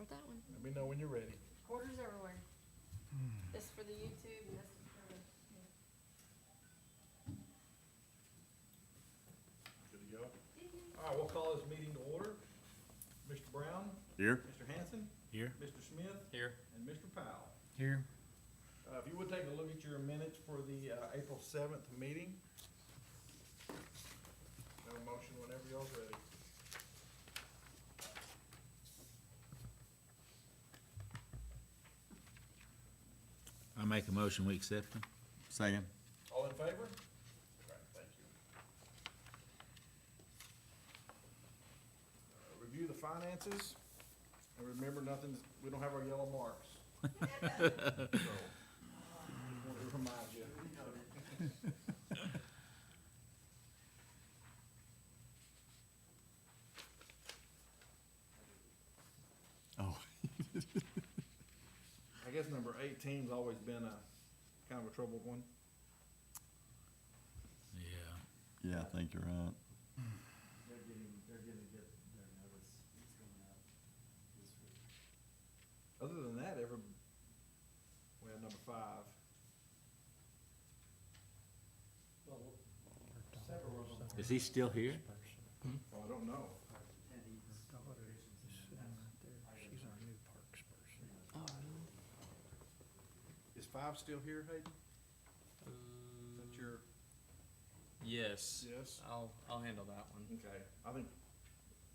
want that one. Let me know when you're ready. Quarters everywhere. This for the YouTube and this is for the, Good to go? All right, we'll call this meeting to order. Mr. Brown? Here. Mr. Hanson? Here. Mr. Smith? Here. And Mr. Powell. Here. If you would take a look at your minutes for the April 7th meeting. Have a motion whenever y'all's ready. I make a motion, we accept them. Second. All in favor? Right, thank you. Review the finances, and remember, we don't have our yellow marks. So, just wanted to remind you. Oh. I guess number 18's always been a kind of a troubled one. Yeah. Yeah, I think you're right. They're gonna get their notice, it's going out this week. Other than that, we have number 5. Well, several of them. Is he still here? Oh, I don't know. Attendees, locations, and that's She's our new parks person. oh, really? Is 5 still here, Hayden? Is that your, Yes. yes? I'll handle that one. Okay, I think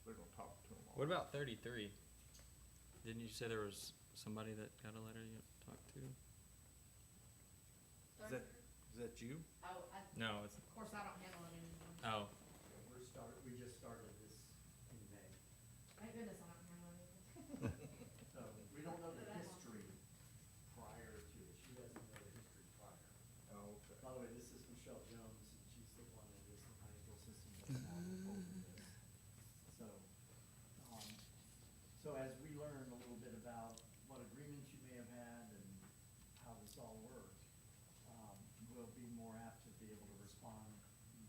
they're gonna talk to him. What about 33? Didn't you say there was somebody that got a letter you talked to? Is that you? Oh, No, it's, of course, I don't handle it anymore. oh, we just started this in May. Thank goodness I don't handle anything. So, we don't know the history prior to it, she doesn't know the history prior. Oh, okay. By the way, this is Michelle Jones, and she's the one that is the financial system that's now holding this. So, so as we learn a little bit about what agreements you may have had and how this all works, we'll be more apt to be able to respond, and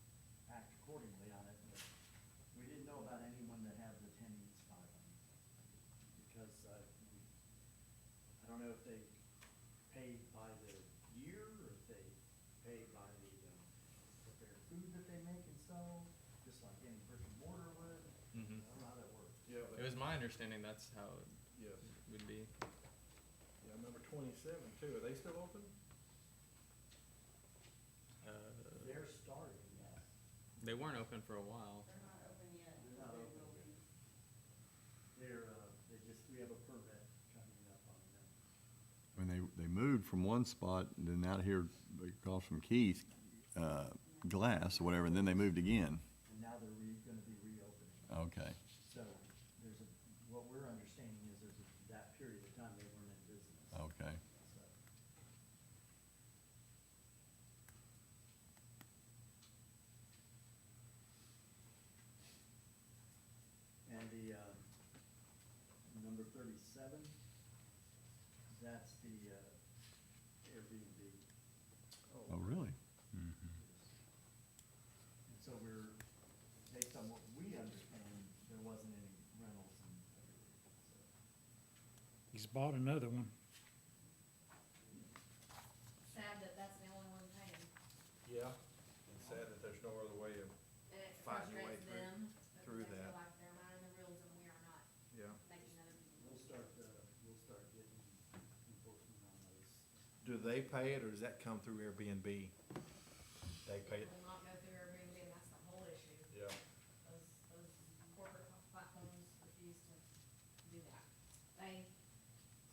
act accordingly on it. But we didn't know about anyone that had the 10 East filing, because, I don't know if they pay by the year, or if they pay by the, prepared food that they make and sell, just like any brick and mortar would. mhm. I don't know how that works. Yeah, It was my understanding that's how it yes. would be. Yeah, number 27 too. Are they still open? They're starting, yes. They weren't open for a while. They're not open yet. They're not open yet. We have a permit coming up on them. I mean, they moved from one spot and then out here across from Keith, Glass or whatever, and then they moved again. And now they're gonna be reopening. Okay. So what we're understanding is that period of time they weren't in business. Okay. So, and the, number 37, that's the, Airbnb. Oh, really? And so based on what we understand, there wasn't any rentals in February, so. He's bought another one. Sad that that's the only one paying. Yeah. It's sad that there's no other way of, And it Find your way frustrates them. through because they that. feel like they're minding the rules and we are not yeah. making other people. We'll start getting enforcement on those. Do they pay it, or does that come through Airbnb? They pay It it? will not go through Airbnb, and that's the whole issue. Yeah. Those corporate platforms refuse to do that. They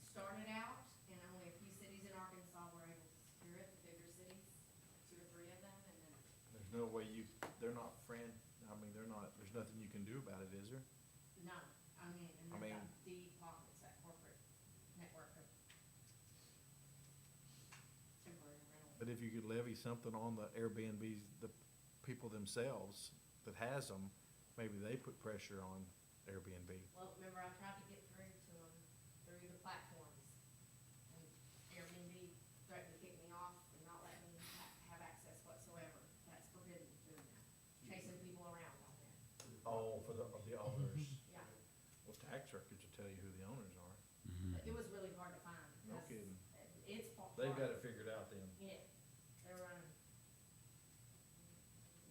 started out, and only a few cities in Arkansas were able to secure it, the bigger cities, 2 or 3 of them, and then There's no way they're not there's nothing you can do about it, is there? none. And I they've mean- got deep pockets, that corporate network of temporary rental. But if you could levy something on the Airbnbs, the people themselves that has them, maybe they put pressure on Airbnb. Well, remember, I tried to get through to them through the platforms, and Airbnb threatened to kick me off and not let me have access whatsoever. That's forbidden doing that, chasing people around on there. Oh, for the owners. Yeah, Well, tax records will tell you who the owners are. They've got it figured out then. Yeah, they're running.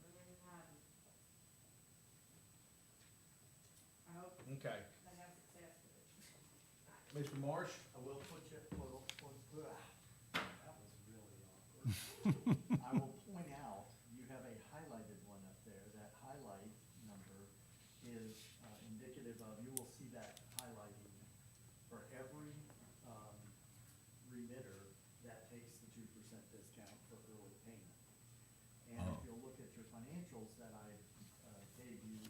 Running and hiding. I hope Okay. they have success with it. Mr. Marsh? I will put you, that was really awkward. I will point out, you have a highlighted one up there. That highlight number is indicative of, you will see that highlighting for every remitter that takes the 2% discount for early payment. And if you'll look at your financials that I gave you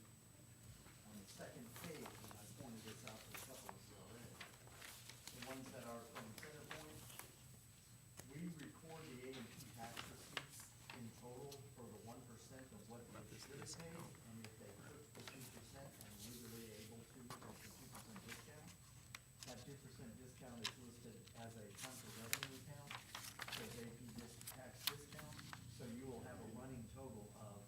on the second page, and I pointed this out to a couple of you already, the ones that are from Centerpoint, we record the A&P tax receipts in total for the 1% of what they should pay, and if they took the 2% and legally able to take the 2% discount, that 2% discount is listed as a contra revenue account, so AP tax discount, so you will have a running total of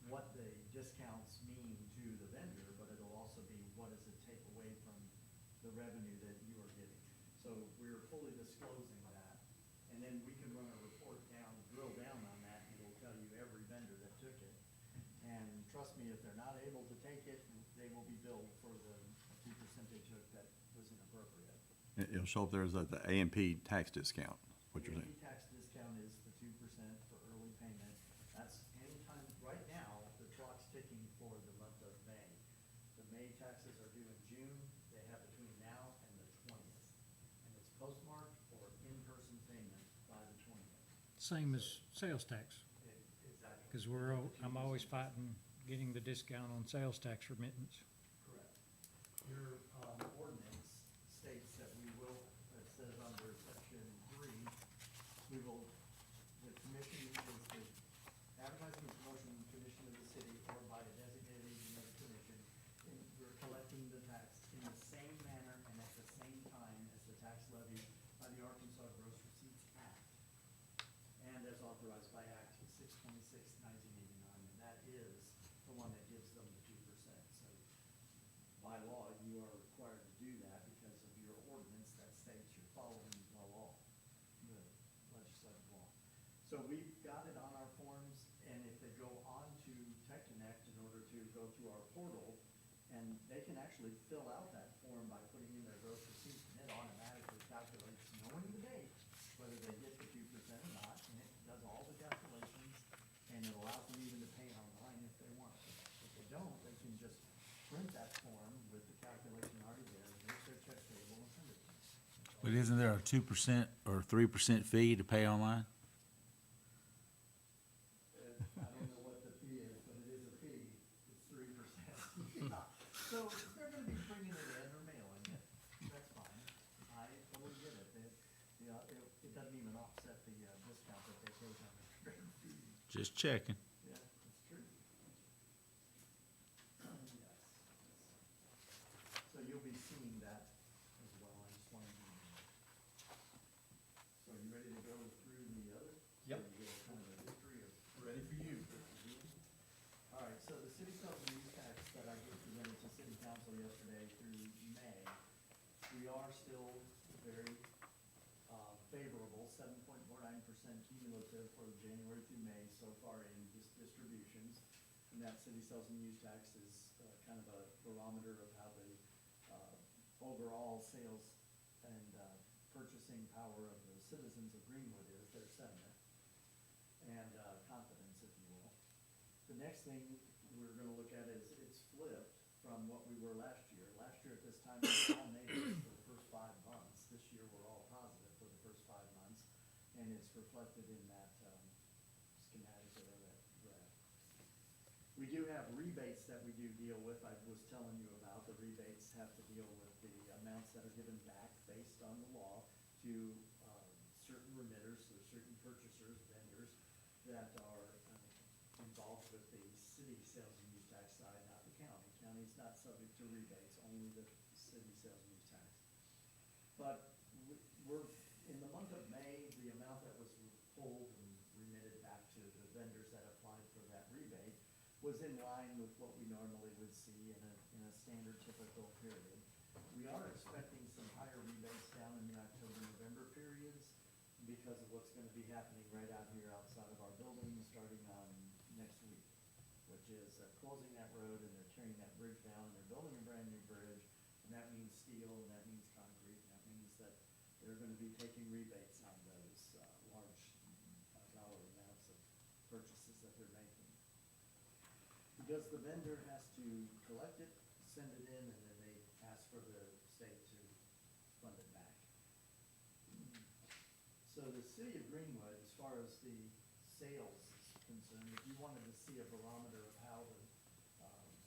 what the discounts mean to the vendor, but it'll also be what does it take away from the revenue that you are getting. So we're fully disclosing that, and then we can run a report down, drill down on that, and it'll tell you every vendor that took it. And trust me, if they're not able to take it, they will be billed for the 2% they took that was inappropriate. It'll show up there as the A&P tax discount, what you're saying. The tax discount is the 2% for early payment. That's anytime, right now, the clock's ticking for the month of May. The May taxes are due in June. They have between now and the 20th. And it's postmarked or in-person payment by the 20th. Same as sales tax, Exactly. because I'm always fighting getting the discount on sales tax remittance. Correct. Your ordinance states that we will, it says under section 3, we will, the commission is the advertising and promotion commission of the city or by a designated agent of the commission. And we're collecting the tax in the same manner and at the same time as the tax levied by the Arkansas Gross Receipts Act and as authorized by Act 626, 1989, and that is the one that gives them the 2%. So by law, you are required to do that because of your ordinance that states you're following the law, the legislative law. So we've got it on our forms, and if they go on to TechConnect in order to go through our portal, and they can actually fill out that form by putting in their gross receipts, and it automatically calculates, knowing the date, whether they get the 2% or not, and it does all the calculations, and it allows them even to pay online if they want. If they don't, they can just print that form with the calculation already there, make their check table, and send it to them. But isn't there a 2% or 3% fee to pay online? I don't know what the fee is, but it is a fee, it's 3%. So if they're gonna be bringing it in or mailing it, that's fine, I totally get it, it doesn't even offset the discount that they take on the trade fee. Just checking. Yeah, that's true. Yes. So you'll be seeing that as well, I just wanted to. So are you ready to go through the other? Yep. So you get a kind of a history of. Ready for you. All right, so the city sales and use tax that I just presented to city council yesterday through May, we are still very favorable, 7.49% cumulative for January through May so far in distributions. And that city sales and use tax is kind of a barometer of how the overall sales and purchasing power of the citizens of Greenwood is, their sentiment and confidence, if you will. The next thing we're gonna look at is it's flipped from what we were last year. Last year at this time, we were all negative for the first 5 months. This year, we're all positive for the first 5 months, and it's reflected in that schematic or that graph. We do have rebates that we do deal with. I was telling you about the rebates have to deal with the amounts that are given back based on the law to certain remitters or certain purchasers, vendors that are involved with the city sales and use tax side, not the county. County's not subject to rebates, only the city sales and use tax. But we're, in the month of May, the amount that was pulled and remitted back to the vendors that applied for that rebate was in line with what we normally would see in a standard typical period. We are expecting some higher rebates down in the October, November periods because because of what's gonna be happening right out here outside of our building, starting on next week, which is closing that road, and they're tearing that bridge down, and they're building a brand-new bridge, and that means steel, and that means concrete, and that means that they're gonna be taking rebates on those large dollar amounts of purchases that they're making. Because the vendor has to collect it, send it in, and then they ask for the state to fund it back. So the city of Greenwood, as far as the sales is concerned, if you wanted to see a barometer of how the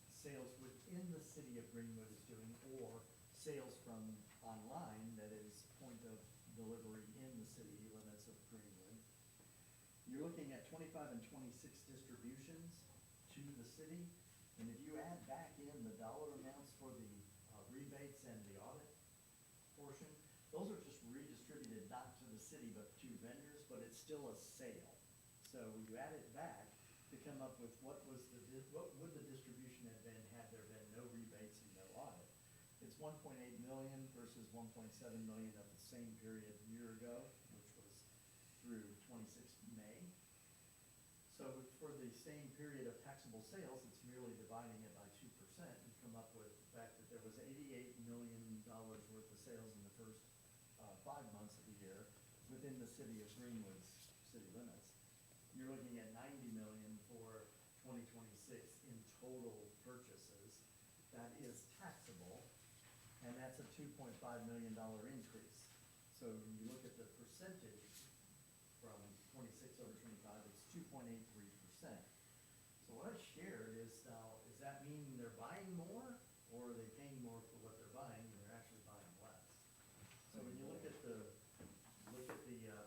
sales within the city of Greenwood is doing, or sales from online, that is point of delivery in the city limits of Greenwood, you're looking at 25 and 26 distributions to the city. And if you add back in the dollar amounts for the rebates and the audit portion, those are just redistributed not to the city but to vendors, but it's still a sale. So you add it back to come up with what would the distribution have been had there been no rebates and no audit. It's 1.8 million versus 1.7 million of the same period a year ago, which was through 26th May. So for the same period of taxable sales, it's merely dividing it by 2% and come up with the fact that there was $88 million worth of sales in the first 5 months of the year within the city of Greenwood's city limits. You're looking at 90 million for 2026 in total purchases. That is taxable, and that's a $2.5 million increase. So when you look at the percentage from 26 over 25, it's 2.83%. So what I shared is now, does that mean they're buying more, or are they paying more for what they're buying, and they're actually buying less? So when you look at the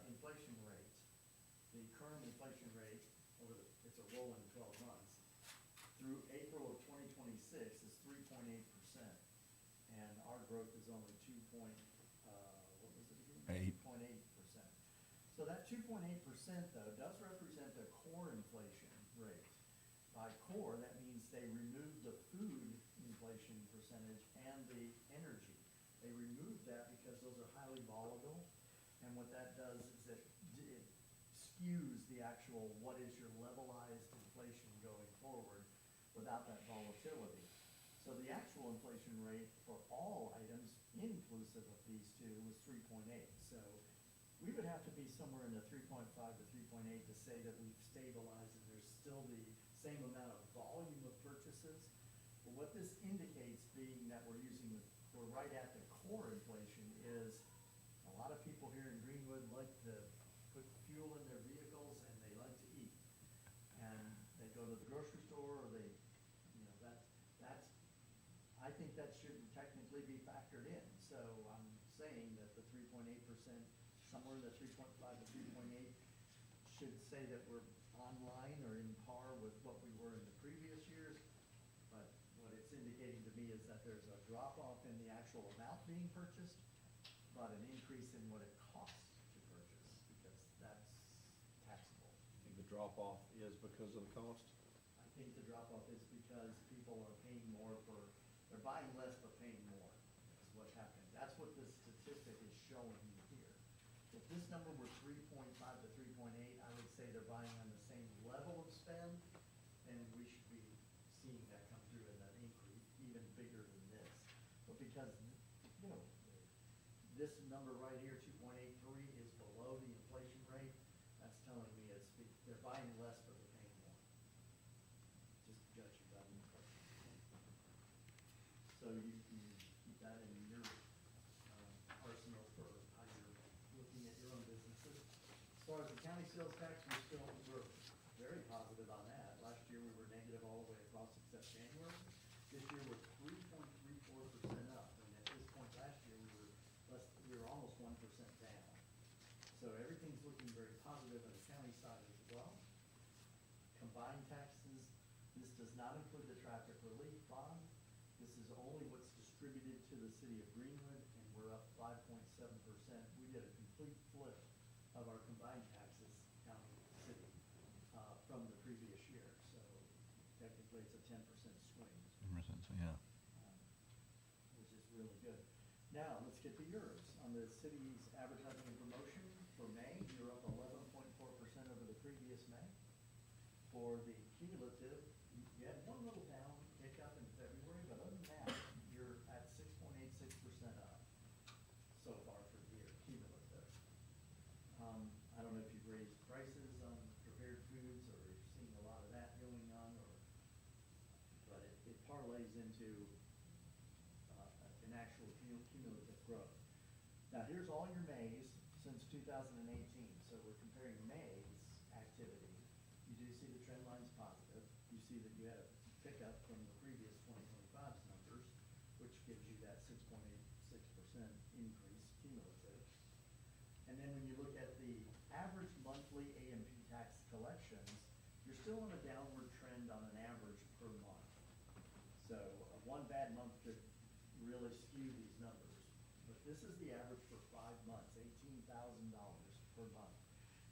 inflation rate, the current inflation rate it's a rolling 12 months, through April of 2026 is 3.8%, and our growth is only what was it again? 2.8%. So that 2.8% though does represent the core inflation rate. By core, that means they remove the food inflation percentage and the energy. They remove that because those are highly volatile, and what that does is it skews the actual what is your levelized inflation going forward without that volatility. So the actual inflation rate for all items, inclusive of these two, was 3.8. So we would have to be somewhere in the 3.5 to 3.8 to say that we've stabilized and there's still the same amount of volume of purchases. But what this indicates, being that we're right at the core inflation, is a lot of people here in Greenwood like to put fuel in their vehicles and they like to eat. And they go to the grocery store, or I think that shouldn't technically be factored in. So I'm saying that the 3.8%, somewhere in the 3.5 to 3.8, should say that we're online or in par with what we were in the previous years. But what it's indicating to me is that there's a drop-off in the actual amount being purchased, but an increase in what it costs to purchase, because that's taxable. The drop-off is because of the cost? I think the drop-off is because people are paying more they're buying less but paying more, is what's happening. That's what this statistic is showing you here. If this number were 3.5 to 3.8, I would say they're buying on the same level of spend, and we should be seeing that come through in that increase, even bigger than this. But because, this number right here, 2.83, is below the inflation rate, that's telling me they're buying less but they're paying more. Just judging by the inflation. So you can keep that in your arsenal for how you're looking at your own businesses. As far as the county sales tax, we're very positive on that. Last year we were negative all the way across except January. This year we're 3.34% up, and at this point last year we were almost 1% down. So everything's looking very positive on the county side as well. Combined taxes, this does not include the traffic relief bond. This is only what's distributed to the city of Greenwood, and we're up 5.7%. We did a complete flip of our combined taxes, county, city, from the previous year. So technically it's a 10% swing. Yeah. Which is really good. Now, let's get to yours. On the city's advertising and promotion, for May, you're up 11.4% over the previous May. For the cumulative, you had one little down hiccup in February, but other than that, you're at 6.86% up so far for the year, cumulative. I don't know if you've raised prices on prepared foods, or you're seeing a lot of that going on, but it parlays into an actual cumulative growth. Now, here's all your Mays since 2018, so we're comparing May's activity. You do see the trend line's positive. You see that you had a pickup from the previous 2025's numbers, which gives you that 6.86% increase cumulative. And then when you look at the average monthly A&P tax collections, you're still on a downward trend on an average per month. So one bad month could really skew these numbers. But this is the average for 5 months, $18,000 per month.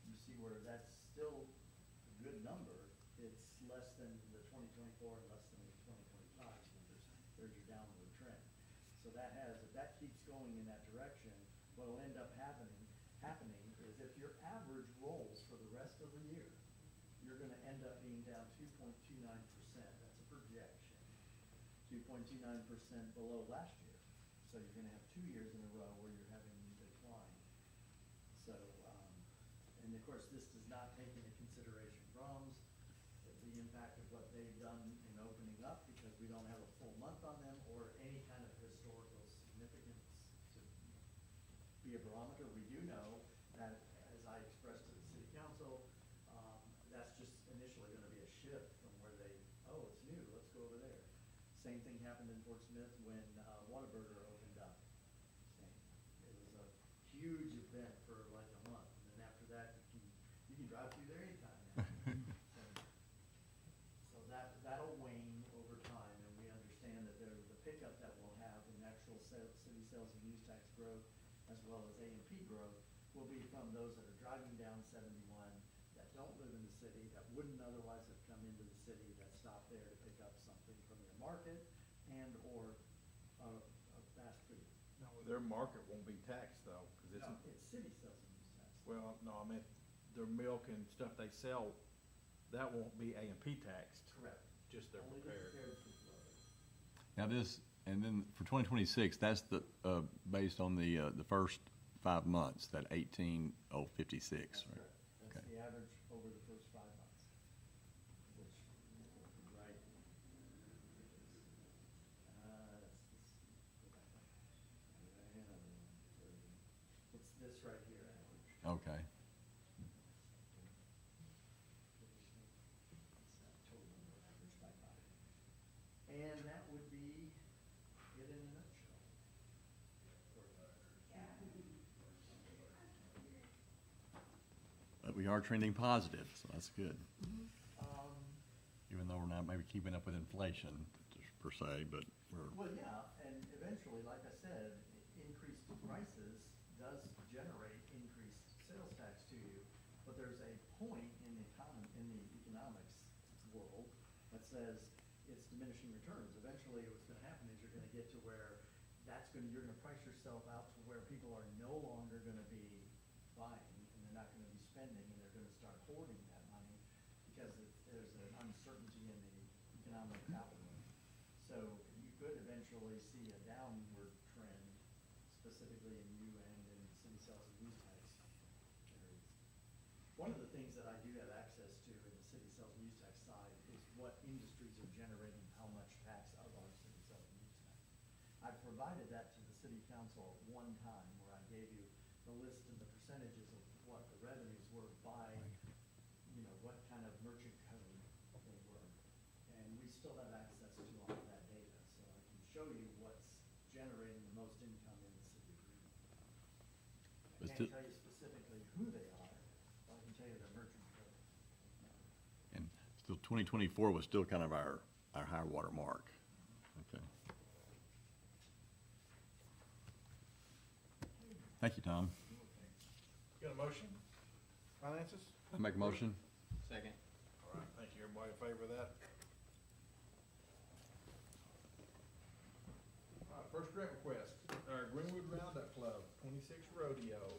You see where that's still a good number. It's less than the 2024 and less than the 2025 numbers. There's your downward trend. So that has, if that keeps going in that direction, what will end up happening is if your average rolls for the rest of the year, you're gonna end up being down 2.29%. That's a projection. 2.29% below last year. So you're gonna have 2 years in a row where you're having a decline. So, and of course, this does not take into consideration Brahms, the impact of what they've done in opening up, because we don't have a full month on them, or any kind of historical significance to be a barometer. We do know that, as I expressed to the city council, that's just initially gonna be a shift from where they, oh, it's new, let's go over there. Same thing happened in Fort Smith when Whataburger opened up. It was a huge event for like a month, and then after that, you can drive through there anytime now. So that'll wane over time, and we understand that the pickup that we'll have in actual city sales and use tax growth, as well as A&P growth, will be from those that are driving down 71, that don't live in the city, that wouldn't otherwise have come into the city, that stop there to pick up something from their market and or a fast food. No, their market won't be taxed though, cause it's. No, it's city sales and use tax. Well, no, I mean, their milk and stuff they sell, that won't be A&P taxed, Correct. just their Only the prepared. prepared food level. Now this, and then for 2026, that's the, based on the first 5 months, that 18,056, That's right? correct. That's Okay. the average over the first 5 months, which, right, that's this, it's this right here, average. Okay. It's that total number averaged by 5. And that would be it in a nutshell. But we are trending positive, so that's good. Um, Even though we're not maybe keeping up with inflation per se, but we're, Well, yeah, and eventually, like I said, increased prices does generate increased sales tax to you, but there's a point in the economics world that says it's diminishing returns. Eventually, what's gonna happen is you're gonna get to where you're gonna price yourself out to where people are no longer gonna be buying, and they're not gonna be spending, and they're gonna start hoarding that money, because there's an uncertainty in the economic outlook. So you could eventually see a downward trend, specifically in U and in city sales and use tax areas. One of the things that I do have access to in the city sales and use tax side is what industries are generating how much tax of our city sales and use tax. I've provided that to the city council one time, where I gave you the list and the percentages of what the revenues were by, what kind of merchant code they were. And we still have access to all of that data, so I can show you what's generating the most income in the city of Greenwood. I But can't still- tell you specifically who they are, but I can tell you their merchant code. and still 2024 was still kind of our high water mark. Okay. Thank you, Tom. Got a motion? Finances? I make a motion? Second. All right, thank you. Everybody in favor of that? All right, first grant request, Greenwood Roundup Club, 26 Rodeo.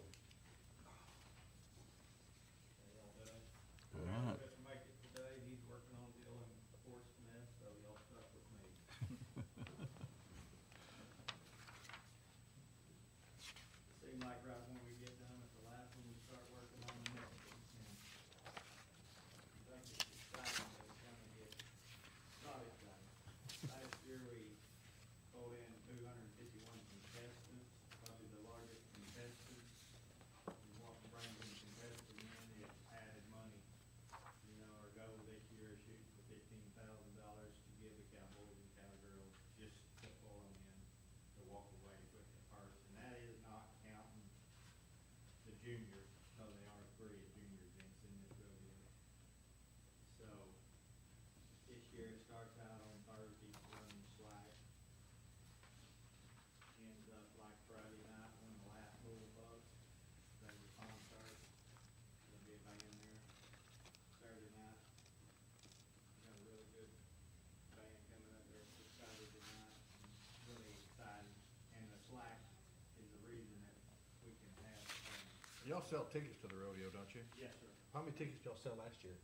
Y'all sell tickets to the rodeo, don't you? Yes, sir. How many tickets did y'all sell last year?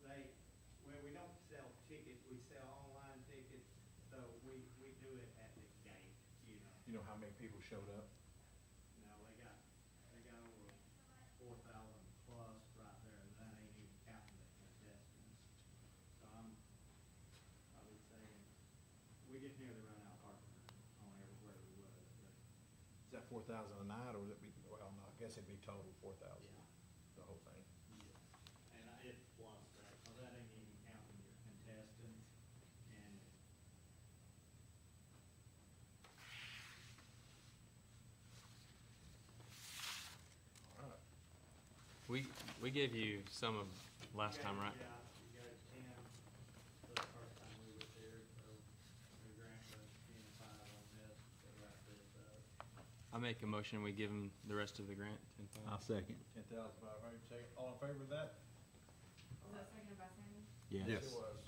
Well, we don't sell tickets, we sell online tickets, so we do it at the gate, you know. You know how many people showed up? No, they got over 4,000 plus right there, and that ain't even counting the contestants. So I would say, we get nearly run out parking on everywhere we would, but, Is that 4,000 a night, or would it be, well, no, I guess it'd be total 4,000, yeah. the whole thing. And it was that, so that ain't even counting your contestants, and All right. We gave you some of last time, right? Yeah, you got 10 the first time we were there, so we granted us 10 and 5 on this, to wrap this up. I make a motion, we give them the rest of the grant, 10,000. I'll second. 10,500, second, all in favor of that? Was that seconded by Sandy? Yes. It was.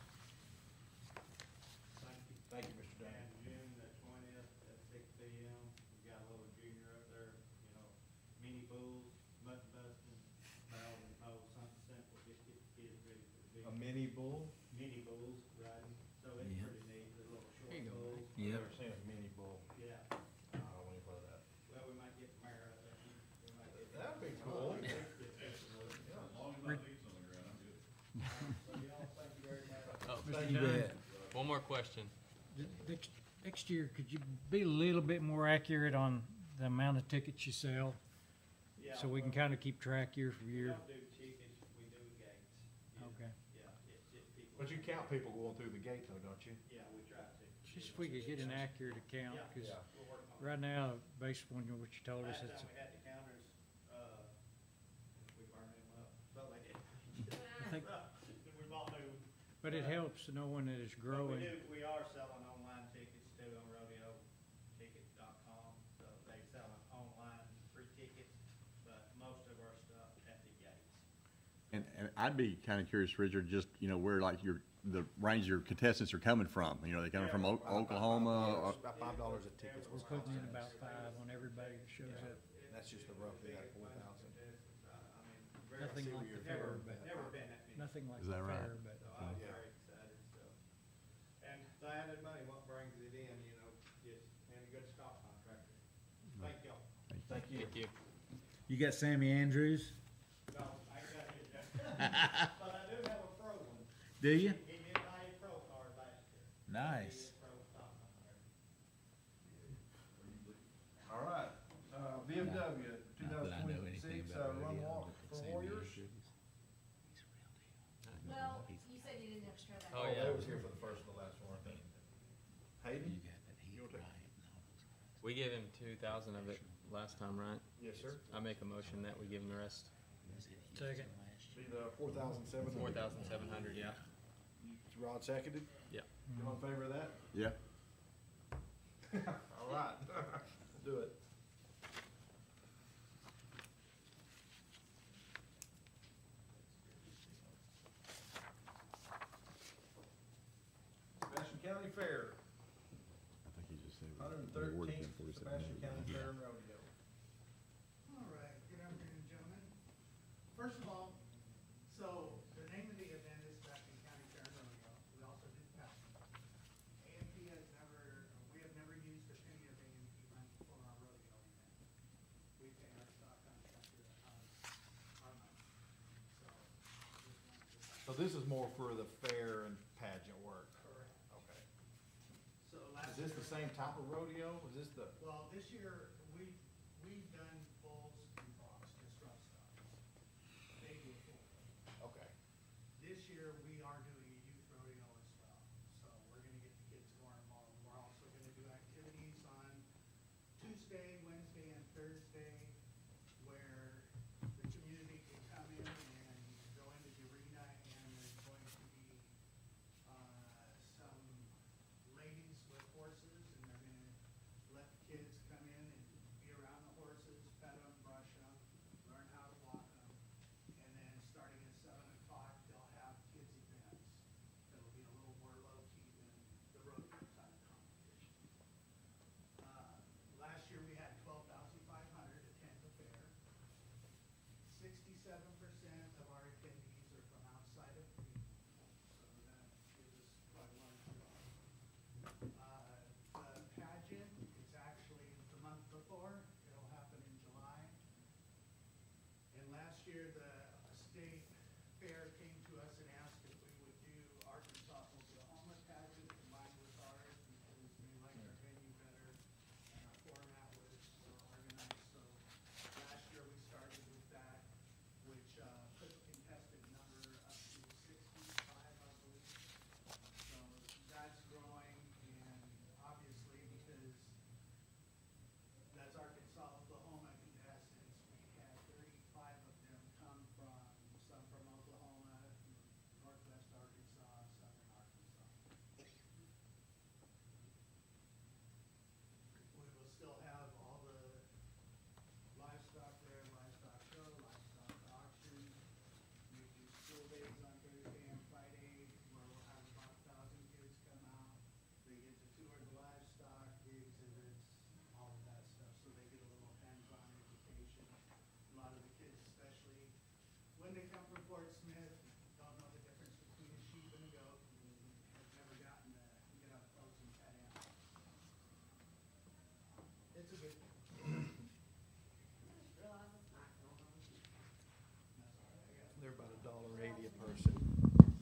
Thank you. Thank you, Mr. Dunn. And June the 20th at 6 p.m., we got a little junior up there, you know, mini bulls, mutton busting, barrel and pole, something simple, just get the kids ready for the big. A mini bull? Mini bulls riding, so it's Yeah. pretty neat, the little short There you go. bulls. Yeah. I've never seen a mini bull. Yeah, I don't know any of that. well, we might get the mayor up there. We might get. That'd be cool. Yeah. Yeah. So y'all, thank you very much. Oh, Thank You you. bet. one more question. Next year, could you be a little bit more accurate on the amount of tickets you sell? Yeah, So we can well, kind of keep track year for We year? don't do tickets, we do gates. Yeah. Okay. Yeah, it's just people. But you count people going through the gate though, don't you? Yeah, we try to. Just if we could get an accurate account, Yeah, because Yeah. we're working on it. right now, based on what you told us, Last it's, time we had the counters, we burned them up, but they did. I think, We bought new. but it helps knowing that it's But growing. we are selling online tickets too on rodeotickets.com, so they selling online free tickets, but most of our stuff at the gates. And I'd be kind of curious, Richard, just, where like the range your contestants are coming from. Are they coming from Oklahoma? or- About $5 a ticket. We're putting in about 5 on everybody that shows up. That's just the roughly that 4,000. Nothing like the fair, but, Never been that many. nothing like Is the that right? fair, but. So I'm Yeah. very excited, so. And the added money, what brings it in, just, and a good stock contractor. Thank y'all. Thank you. Thank you. You got Sammy Andrews? No, I ain't got it yet. But I do have a pro one. Do you? He did buy a pro card last year. Nice. He is pro stock contractor. All right, BMW, Not that I know anything 2026, about run rodeo, walk but for Sammy Warriors. Andrews. Well, you said you didn't have to show that. Oh, yeah. They was here for the first and the last one, I think. Hayden? You got that heat You wanna right take- and all those. We gave him 2,000 of it last time, right? Yes, sir. I make a motion that we give him the rest. Was it heat Second. last Be year? the 4,700. 4,700, yeah. Rod seconded? Yeah. You all in favor of that? Yeah. All right, do it. Sebastian County Fair, I think he just said. they awarded him 113th $4,700. Sebastian County Fair and Rodeo. All right, good afternoon, gentlemen. First of all, so the name of the event is Sebastian County Fair and Rodeo. We also do paddling. A&P we have never used a penny of A&P money for our rodeo event. We pay our stock contractor our money. So this is more for the fair and pageant work. Correct. Okay. So last Is this the year- same type of rodeo? Is this the, Well, this year, we've done bulls and broncs, just rough stuff. They do full. okay. This year, we are doing a youth rodeo as well, so we're gonna get the kids more involved. We're also gonna do activities on Tuesday, Wednesday, and Thursday, where the community can come in and go into the arena, and there's going to be, some ladies with horses, and they're gonna let the kids come in and be around the horses, 57% of our attendees are from outside of Greenwood, so that gives us quite a large draw. The pageant is actually the month before, it'll happen in July. And last year, the state fair came to us and asked if we would do Arkansas Oklahoma pageant combined with ours, because they liked our venue better and our format was more organized. So last year we started with that, which put the contestant number up to 65, I believe. So that's growing, and obviously because that's Arkansas, Oklahoma contestants, we had 35 of them come from, some from Oklahoma, northwest Arkansas, southern Arkansas. We will still have all the livestock there, livestock show, livestock auction. We do school days on Thursday and Friday, where we'll have about 1,000 kids come out. They get to tour the livestock, the exhibits, all of that stuff, so they get a little hands-on education. A lot of the kids, especially when they come from Fort Smith, don't know the difference between a sheep and a goat, and have never gotten to get up close and pet animals. It's a good thing. Realize it's not going on. That's all I got. They're about $1.80 a person.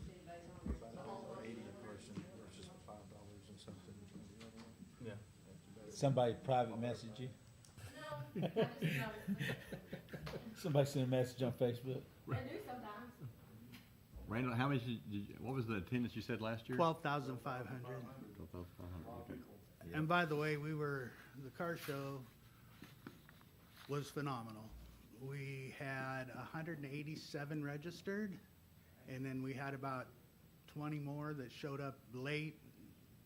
Anybody's on They're the about whole $1.80 a person versus $5 and something. for the other one. Yeah. That's better. Somebody private message you? No, I just noticed. Somebody sent a message on Facebook? I do sometimes. Randall, how many what was the attendance you said last year? 12,500. 12,500, okay. And by the way, the car show was phenomenal. We had 187 registered, and then we had about 20 more that showed up late.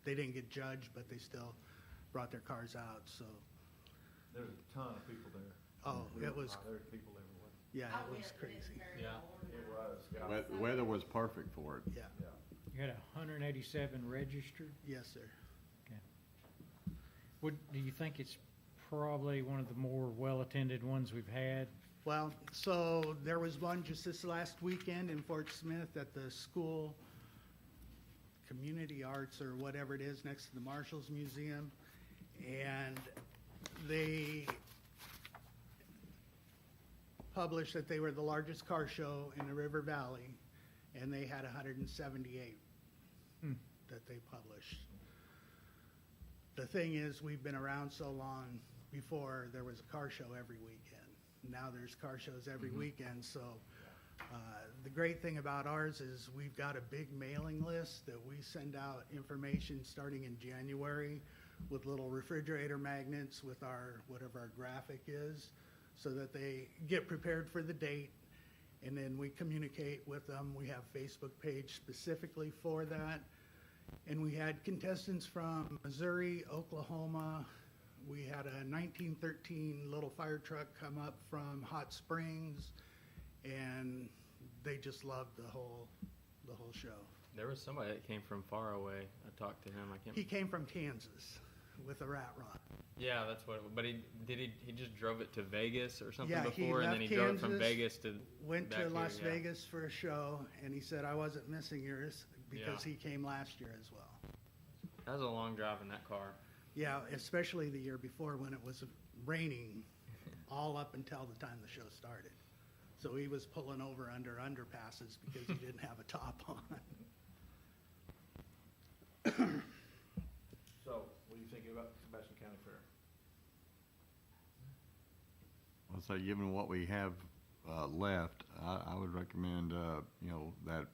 They didn't get judged, but they still brought their cars out, so, There's a ton of people there. oh, it was, There were people everywhere. yeah, I it went, was but it's crazy. very Yeah. cold. It was, yeah. The weather was perfect for it. Yeah, Yeah. You had 187 registered. yes, sir. Do you think it's probably one of the more well-attended ones we've had? Well, so there was one just this last weekend in Fort Smith at the school community arts or whatever it is next to the Marshall's Museum. And they published that they were the largest car show in the River Valley, and they had 178 that they published. The thing is, we've been around so long, before there was a car show every weekend. Now there's car shows every weekend, so the great thing about ours is we've got a big mailing list that we send out information starting in January with little refrigerator magnets with whatever our graphic is, so that they get prepared for the date, and then we communicate with them. We have a Facebook page specifically for that. And we had contestants from Missouri, Oklahoma. We had a 1913 little fire truck come up from Hot Springs, and they just loved the whole show. There was somebody that came from far away. I talked to him. I can't. He came from Kansas with a rat rod. Yeah, that's what. But he just drove it to Vegas or something Yeah, he before, and then left he drove it from Kansas, Vegas to Went back to here, Las yeah. Vegas for a show, and he said, I wasn't missing yours because Yeah. he came last year as well. That was a long drive in that car. Yeah, especially the year before when it was raining all up until the time the show started. So he was pulling over under underpasses because he didn't have a top on. So, what do you think about Sebastian County Fair? I'd say, given what we have left, I would recommend, that,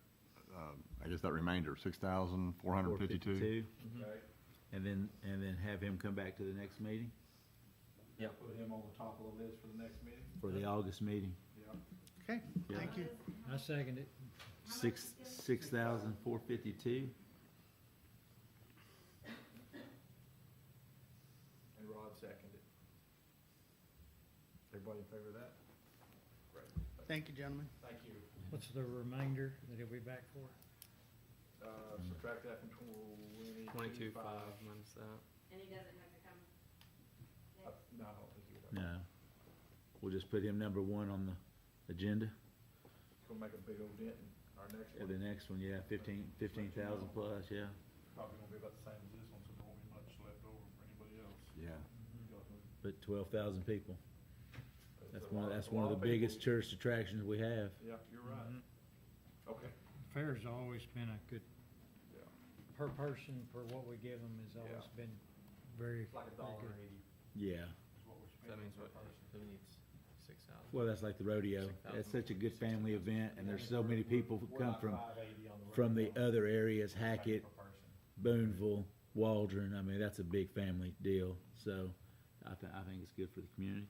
I guess that remainder, 6,452. Okay? And then have him come back to the next meeting, Yep. Put him on the top of the list for the next meeting? for the August meeting. Yeah. Okay, thank you. I second it. 6,452. And Rod seconded. Everybody in favor of that? Great. Thank you, gentlemen. Thank you. What's the remainder that he'll be back for? Subtract that from 22.5 22.5. minus that. And he doesn't have to come next. No, I don't think you would. No. We'll just put him number one on the agenda. gonna make a big old dent in our next Yeah, one. the next one, yeah, 15,000 plus, yeah. Probably gonna be about the same as this one, so there won't be much left over for anybody else. Yeah. But 12,000 people. It's That's a one lot of the people. biggest tourist attractions we have. Yeah, you're right. Okay, Fair's always been a good, yeah. per person, for what we give them, has always Yeah. been very, It's like very good. $1.80 Yeah. is what we're That spending means per what, person. who needs 6,000? Well, that's like the rodeo. 6,000. It's such a good family event, and there's so many people who We're come like from, 580 on the from the rodeo. other areas, It's like Hackett, per person. Booneville, Waldron. I mean, that's a big family deal. So I think it's good for the community.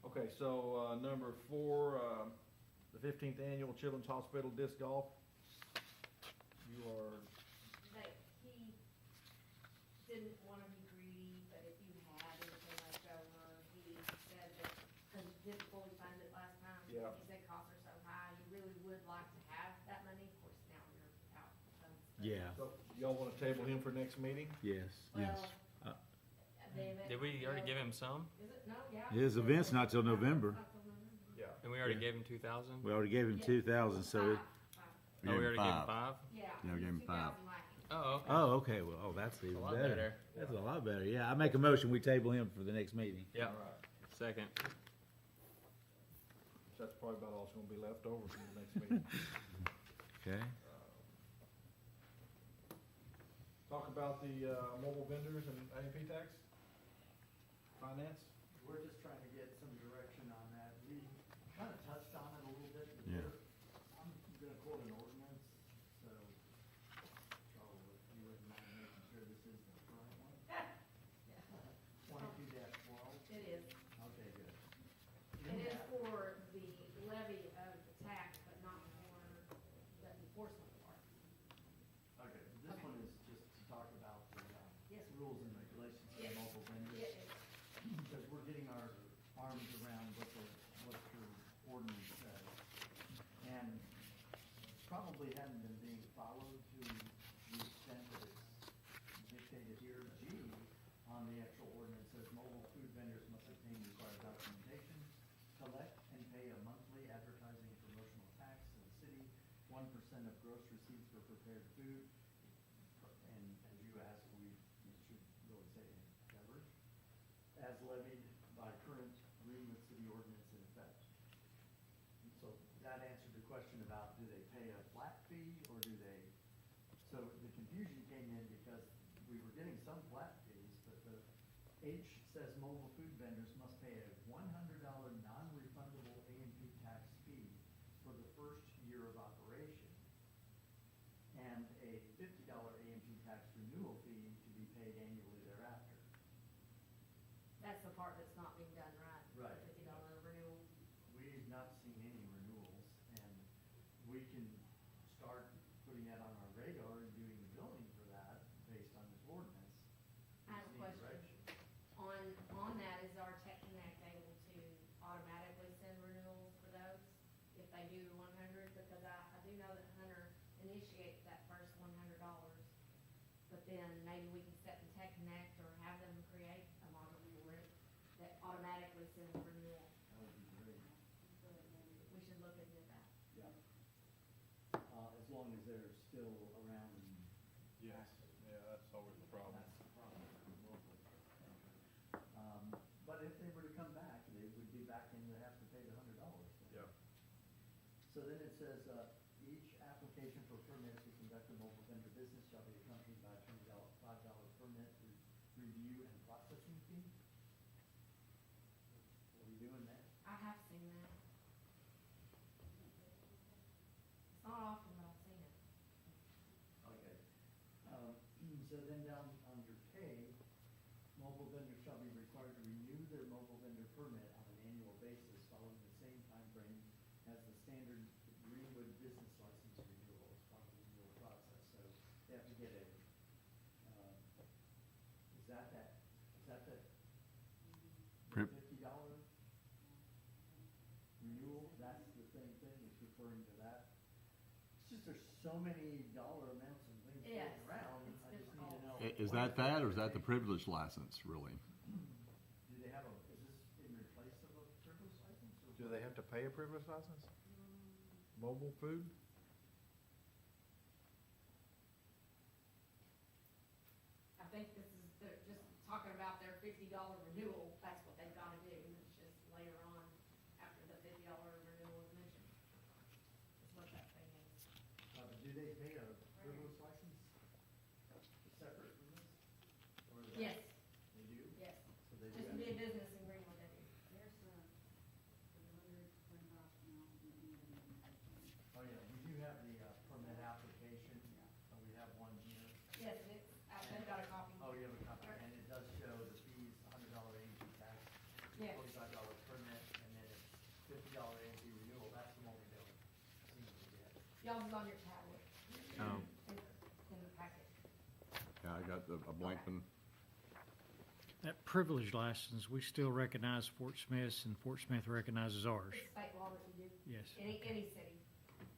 Okay, so, number 4, the 15th Annual Children's Hospital Disc Golf. You are, He didn't wanna be greedy, but if you had anything left over, he said that, cause he didn't fully fund it last time. Yeah. He said costs are so high, he really would like to have that money, of course, now you're out of funds. but- Yeah. so y'all wanna table him for next meeting? Yes. Well, Uh, the event. Did we already give him some? Is it? No, yeah. His event's not till November. Not till November. Yeah. And we already Yeah. gave him 2,000? We already gave him Yeah. 2,000, so it, Five. Oh, we already gave him 5? Yeah. Yeah, we gave him 5. 2,000 lacking. Oh, okay. oh, okay, well, oh, that's even A lot better. better. That's a lot better, yeah. I make a motion, we table him for the next meeting. Yeah, All right. second. So that's probably about all that's gonna be left over from the next meeting. Okay. Talk about the, mobile vendors and A&P tax? Finance? We're just trying to get some direction on that. We kind of touched on it a little bit. but Yeah. I'm gonna quote an ordinance, so, Charles, if you wouldn't mind making sure this is the current one. 22-12? It is. Okay, good. It is for the levy of the tax, but not for the enforcement part. Okay, this Okay. one is just to talk about the Yes. rules and regulations for Yes. mobile vendors. It is. Because we're getting our arms around what your ordinance says. And probably hadn't been being followed to the extent that it's dictated here. G on the actual ordinance says mobile food vendors must obtain required documentation, collect and pay a monthly advertising and promotional tax to the city, 1% of gross receipts for prepared food. And as you asked, we should really say beverage, as levied by current Greenwood City ordinance in effect. And so that answered the question about, do they pay a flat fee, or do they, so the confusion came in because we were getting some flat fees, but the H says mobile food vendors must pay a $100 non-refundable A&P tax fee for the first year of operation, and a $50 A&P tax renewal fee to be paid annually thereafter. That's the part that's not being done right. Right. $50 renewal. We've not seen any renewals, and we can start putting that on our radar and doing the billing for that based on this ordinance. I have a Just need question. direction. On that, is our Tech Connect able to automatically send renewals for those? If they do the 100, because I do know that Hunter initiates that first $100. But then maybe we can set the Tech Connect or have them create a model for it that automatically sends a renewal. That would be great. We should look into that. Yeah. As long as they're still around and Yes. active. Yeah, that's always the problem. That's the problem. But if they were to come back, they would be back in to have to pay the $100. Yeah. So then it says, each application for permit to conduct a mobile vendor business shall be accompanied by a $5 permit review and processing fee. What are we doing there? I have seen that. It's not often, but I've seen it. Okay. So then down under K, mobile vendors shall be required to renew their mobile vendor permit on an annual basis following the same timeframe as the standard Greenwood business license renewal as part of the renewal process. So they have to get a, is that the Prep- $50 renewal? That's the same thing, it's referring to that. It's just there's so many dollar amounts and things Yes, floating around, it's I just need to difficult. know. Is that that, or is that the privilege license, really? Do they have is this in replace of a privilege license? Or Do they have to pay a privilege license? mobile food? I think this is, they're just talking about their $50 renewal, that's what they've gotta do, it's just later on, after the $50 renewal is mentioned. Is what that thing is. But do they pay a privilege license separate from this? Or is that- Yes, They do? yes, So they do just to have be a business in Greenwood, they do. There's a, Oh, yeah, we do have the permit application, we have one here. Yes, it's, I've got a copy. Oh, you have a copy, and it does show the fees, $100 A&P tax, Yes. $45 permit, and then it's $50 A&P renewal, that's the one we don't seem to get. Y'all's is on your tablet. Oh. In the packet. Yeah, I got a blank one. That privilege license, we still recognize Fort Smith's, and Fort Smith recognizes ours. It's state law that you do, Yes, any city,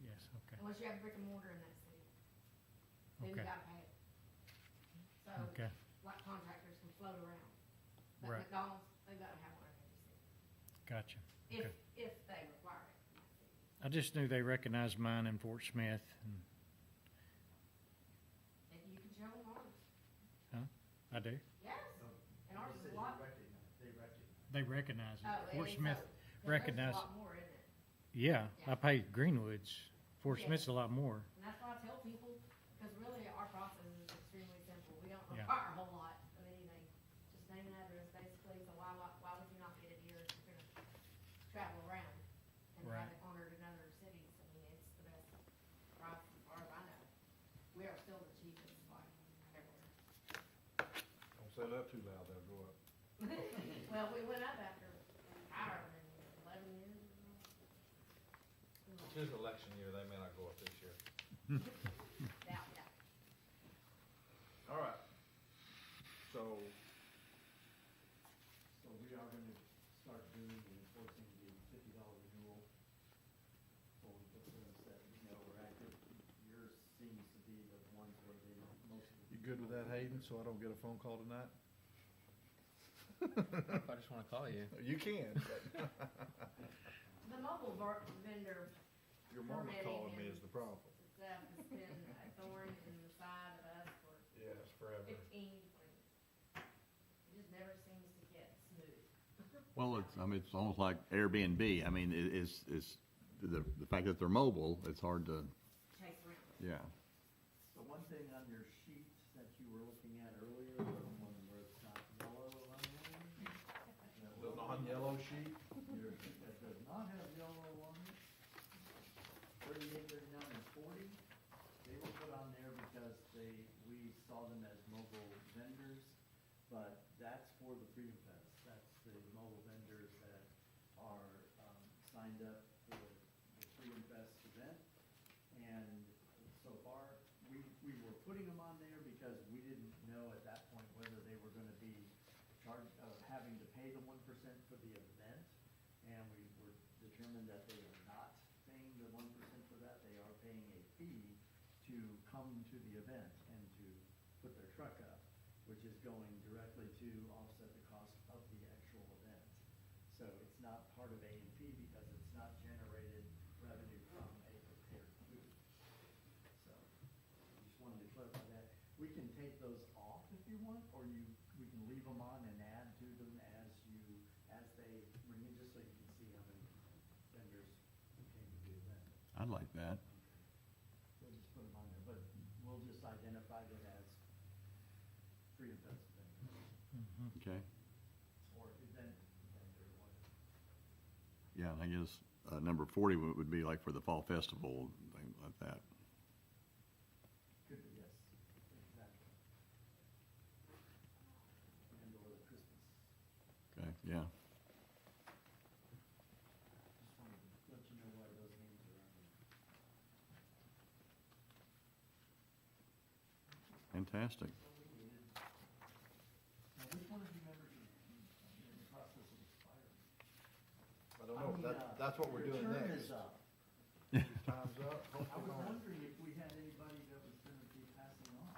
yes, okay, unless you have brick and mortar in that city. Then you Okay. gotta pay it. So, okay, like contractors can float around. But Right. McDonald's, they gotta have one in every city, gotcha. if, Okay. if they require it in that city. I just knew they recognized mine in Fort Smith, and, And you can show them ours. I do. Yes, So, and ours they is a said lot. you recognize, they recognize. They recognize Oh, it. Fort and Smith so, then there's recognize, a lot more, isn't it? yeah, I Yeah. pay Greenwood's. Fort Yeah. Smith's a lot more. And that's why I tell people, because really our process is extremely simple. We don't Yeah. require a whole lot of anything. Just name and address basically, so why would you not get it here if you're gonna travel around and Right. have it honored in other cities? I mean, it's the best price as far as I know. We are still the cheapest by everywhere. Don't say that too loud, they'll go up. Well, we went up after, however many years, 11 years or It's his election year, they may not go up this year. so. Doubt that. All right. So, So we are gonna start doing and enforcing the $50 renewal. For the ones that, we're active. Yours seems to be the ones where they most. you good with that, Hayden, so I don't get a phone call tonight? If I just wanna call you. You can, but The mobile vendor your mama permitting calling me and is the problem. stuff has been a thorn in the side of us for Yes, forever. 15, 20 years. It just never seems to get smooth. Well, it's almost like Airbnb. I mean, it's the fact that they're mobile, it's hard to, Chase around. yeah. The one thing on your sheet that you were looking at earlier, the one where it's not yellow on there. The non-yellow sheet? That does not have yellow on it. 38, 39, and 40, they were put on there because we saw them as mobile vendors, but that's for the Freedom Fest. That's the mobile vendors that are signed up for the Freedom Fest event. And so far, we were putting them on there because we didn't know at that point whether they were gonna be having to pay the 1% for the event. And we were determined that they are not paying the 1% for that. They are paying a fee to come to the event and to put their truck up, which is going directly to offset the cost of the actual event. So it's not part of A&P because it's not generated revenue from a prepared food. So, I just wanted to clarify that. We can take those off if you want, or we can leave them on and add to them as they ring in, just so you can see how many vendors came to the event. I'd like that. We'll just put them on there, but we'll just identify them as Freedom Fest vendors, Okay. or event vendor, whatever. Yeah, and I guess, number 40 would be like for the fall festival, things like that. Could be, yes, exactly. And or the Christmas. Okay, yeah. Just wanted to let you know why those names are on there. Fantastic. Now, which one of you members are in the process of expiring? I don't know, that's what we're doing Your term next. is up. Time's up. I was Hopefully not. wondering if we had anybody that was gonna be passing on.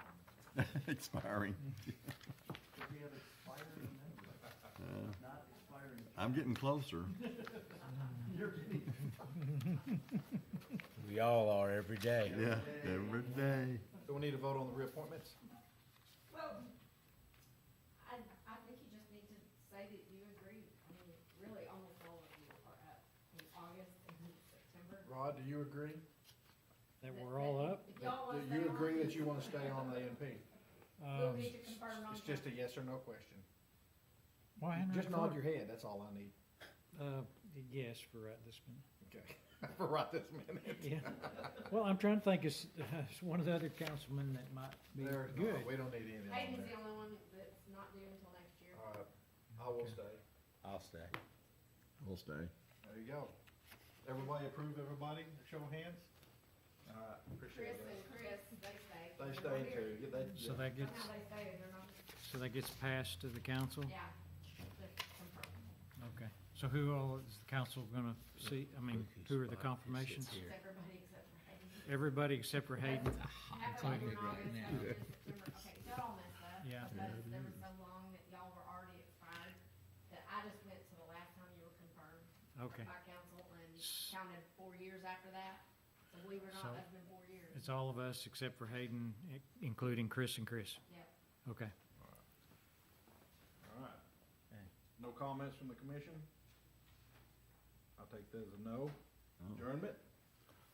Expiring. If we have expiring members, not expiring. I'm getting closer. You're You're getting, We all are every day. Yeah, every day. Do we need to vote on the reappointments? Well, I think you just need to say that you agree. I mean, really, almost all of you are up in August and September. Rod, do you agree? That we're all up? If y'all wanna Do stay you on, agree that you wanna stay on the A&P? we'll need to confirm on. It's just a yes or no question. Why not? Just nod your head, that's all I need. Yes, for right this minute. Okay, for right this minute. Yeah. Well, I'm trying to think, it's one of the other councilmen that might be There's no- good. We don't need anything on Hayden's the there. only one that's not due until next year. I will stay. I'll stay. We'll stay. There you go. Everybody approve, everybody? Show of hands? All right, appreciate Chris that. and Chris, they stay. They stay too. Yeah, they- So that gets, Somehow they stay, they're not, so that gets passed to the council? yeah, just confirm. Okay. So who all is the council gonna see? I mean, who are the confirmations? It's everybody except for Hayden. Everybody except for Hayden? Half of them are in August, half of them in September. Okay, y'all all messed up. Yeah. Because there was so long that y'all were already expired, that I just went to the last time you were confirmed Okay. by council and counted 4 years after that. So believe it or So- not, that's been 4 years. It's all of us except for Hayden, including Chris and Chris. Yep. Okay. All right. No comments from the commission? I'll take that as a no. Oh. Adjournment?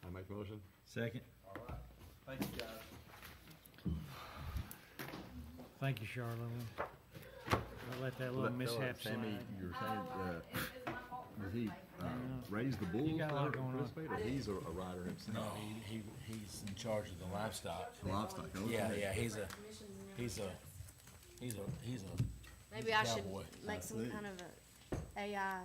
I make a motion? Second? All right. Thank you, guys. Thank you, Charlotte. I'll let that little mishap slide. Sammy, you were saying, It's my fault does he, personally. raise the bulls? You got a lot to going on. participate, or he's a rider himself? No, he's in charge of the livestock. Livestock, okay. Yeah, he's a, Maybe I should Cowboy. make some kind of a AI